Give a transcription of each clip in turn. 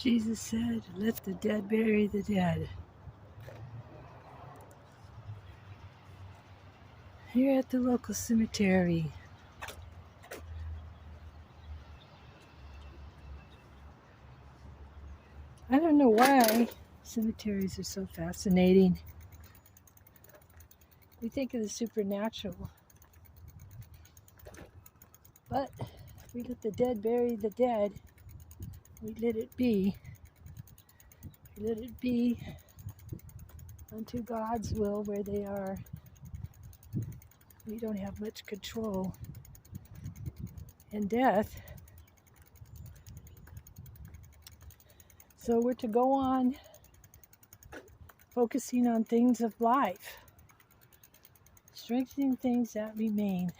Jesus said, "Let the dead bury the dead." Here at the local cemetery, I don't know why cemeteries are so fascinating. We think of the supernatural, but if we let the dead bury the dead, we let it be. We let it be unto God's will where they are. We don't have much control. And death. So we're to go on focusing on things of life, strengthening things that remain.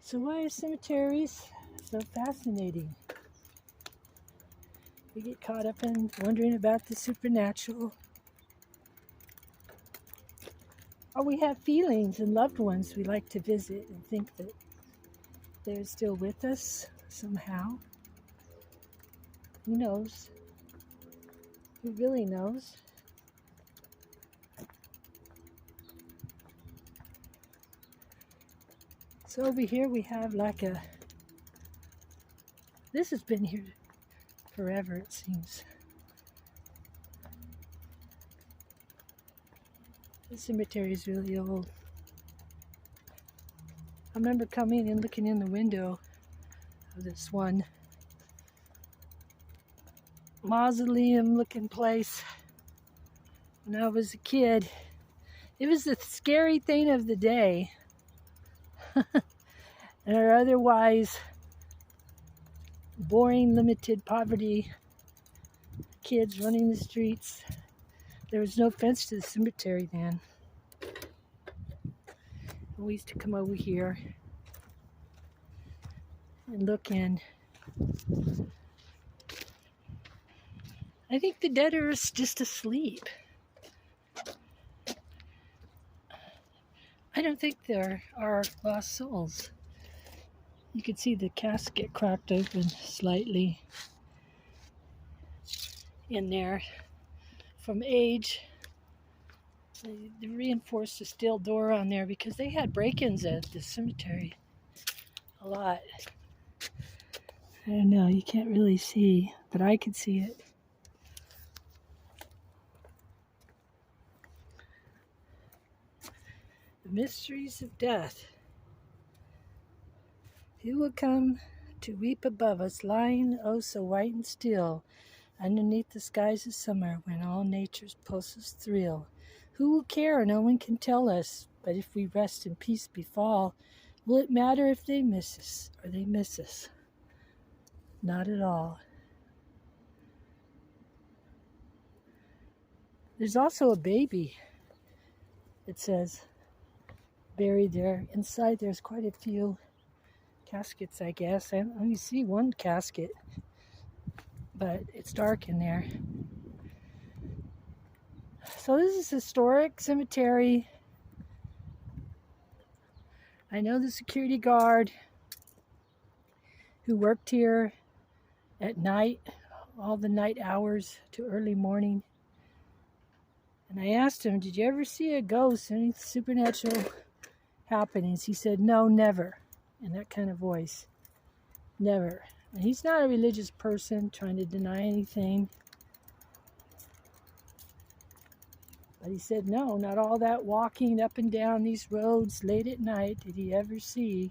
So why are cemeteries so fascinating? We get caught up in wondering about the supernatural. Or we have feelings and loved ones we like to visit and think that they're still with us somehow. Who knows? Who really knows? So over here we have like this has been here forever, it seems. The cemetery is really old. I remember coming and looking in the window of this one mausoleum looking place when I was a kid. It was the scary thing of the day. And our otherwise boring, limited poverty kids running the streets. There was no fence to the cemetery then. We used to come over here and look in. I think the dead are just asleep. I don't think there are lost souls. You can see the casket cracked open slightly in there from age. They reinforced a steel door on there because they had break-ins at the cemetery a lot. I don't know, you can't really see, but I could see it. The mysteries of death. Who will come to weep above us, lying oh so white and still, underneath the skies of summer, when all nature's pulses thrill? Who will care? No one can tell us, but if we rest in peace befall, will it matter if they miss us or they miss us? Not at all. There's also a baby, it says, buried there. Inside there's quite a few caskets, I guess. I only see one casket, but it's dark in there. So this is a historic cemetery. I know the security guard who worked here at night, all the night hours to early morning. And I asked him, did you ever see a ghost, any supernatural happenings? He said, no, never, in that kind of voice. Never. And he's not a religious person trying to deny anything. But he said, no, not all that walking up and down these roads late at night did he ever see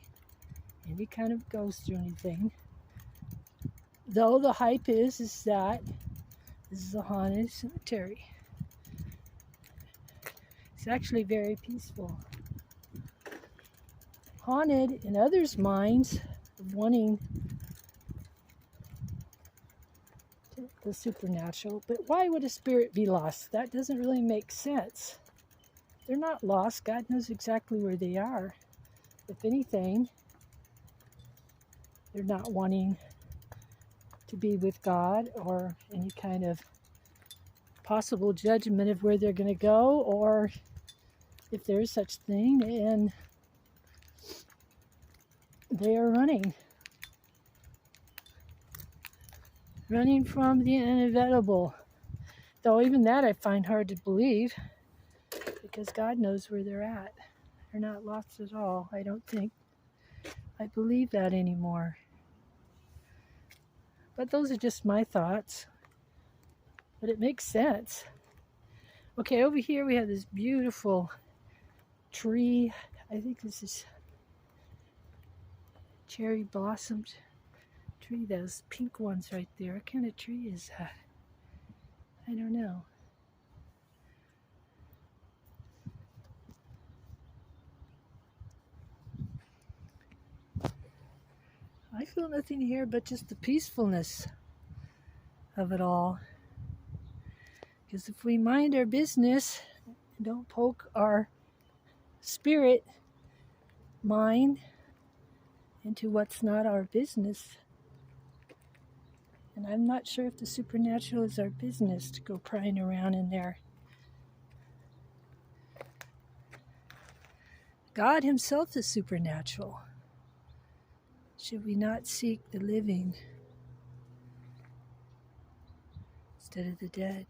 any kind of ghost or anything. Though the hype is that this is a haunted cemetery. It's actually very peaceful. Haunted in others' minds of wanting the supernatural, but why would a spirit be lost? That doesn't really make sense. They're not lost. God knows exactly where they are. If anything, they're not wanting to be with God or any kind of possible judgment of where they're going to go, or if there is such thing, and they are running from the inevitable. Though even that I find hard to believe, because God knows where they're at. They're not lost at all. I don't think I believe that anymore. But those are just my thoughts. But it makes sense. Okay, over here we have this beautiful tree. I think this is cherry blossomed tree. Those pink ones right there. What kind of tree is that? I don't know. I feel nothing here but just the peacefulness of it all. Because if we mind our business and don't poke our spirit mind into what's not our business, and I'm not sure if the supernatural is our business to go prying around in there. God himself is supernatural. Should we not seek the living instead of the dead?